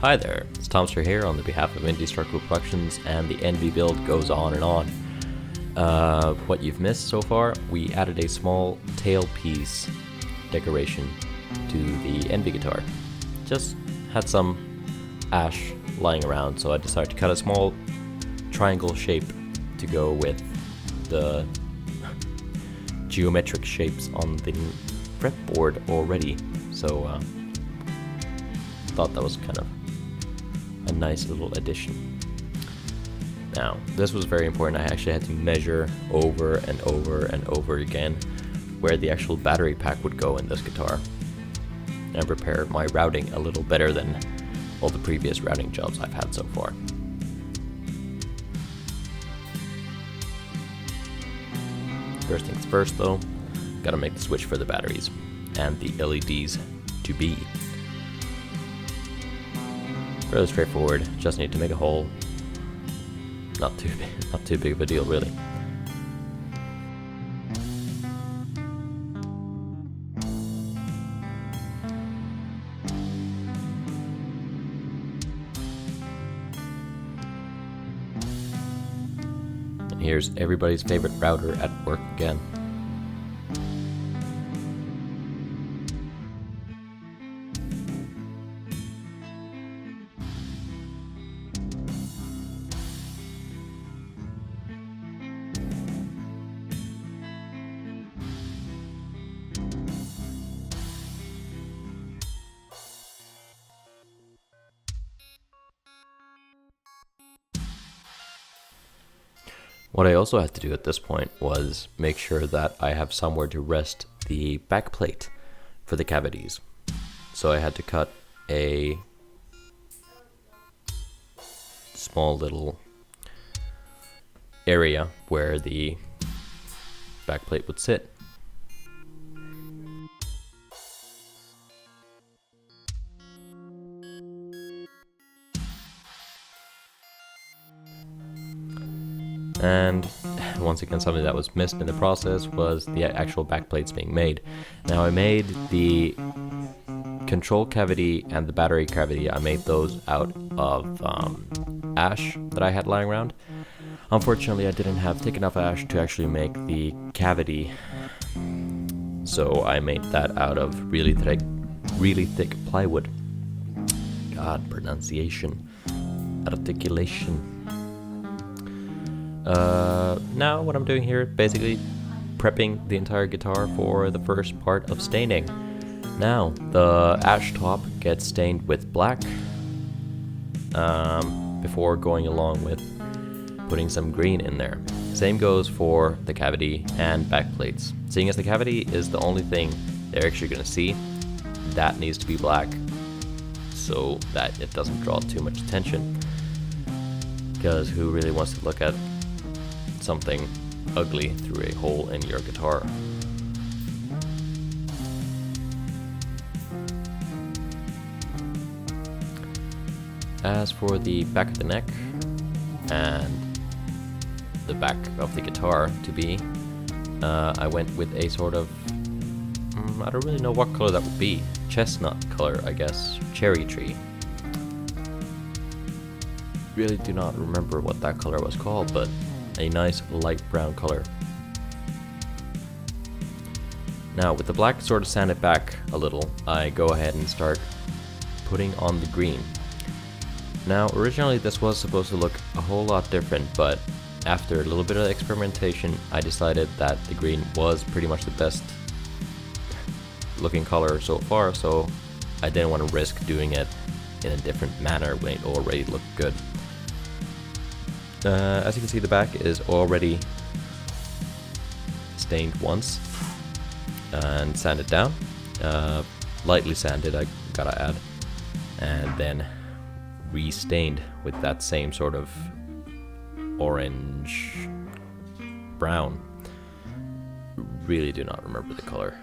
Hi there, it's Tomster here on the behalf of Indestructible Productions, and the Envy build goes on and on. What you've missed so far, we added a small tailpiece decoration to the Envy guitar. Just had some ash lying around, so I decided to cut a small triangle shape to go with the geometric shapes on the fretboard already. So thought that was kind of a nice little addition. Now, this was very important. I actually had to measure over and over and over again where the actual battery pack would go in this guitar and prepare my routing a little better than all the previous routing jobs I've had so far. First things first though, gotta make the switch for the batteries and the LEDs to be. Fairly straightforward, just need to make a hole. Not too big of a deal really. And here's everybody's favorite router at work again. What I also had to do at this point was make sure that I have somewhere to rest the back plate for the cavities. So I had to cut a small little area where the back plate would sit. And once again, something that was missed in the process was the actual back plates being made. Now I made the control cavity and the battery cavity, I made those out of ash that I had lying around. Unfortunately, I didn't take enough ash to actually make the cavity, so I made that out of really thick plywood. God, pronunciation, articulation. Now what I'm doing here, basically prepping the entire guitar for the first part of staining. Now, the ash top gets stained with black before going along with putting some green in there. Same goes for the cavity and back plates. Seeing as the cavity is the only thing they're actually going to see, that needs to be black so that it doesn't draw too much attention. Because who really wants to look at something ugly through a hole in your guitar? As for the back of the neck and the back of the guitar to be, I went with a sort of, I don't really know what color that would be. Chestnut color, I guess. Cherry tree. Really do not remember what that color was called, but a nice light brown color. Now with the black sort of sanded back a little, I go ahead and start putting on the green. Now originally this was supposed to look a whole lot different, but after a little bit of experimentation I decided that the green was pretty much the best looking color so far, so I didn't want to risk doing it in a different manner when it already looked good. As you can see, the back is already stained once and sanded down, lightly sanded, I gotta add, and then restained with that same sort of orange brown. Really do not remember the color.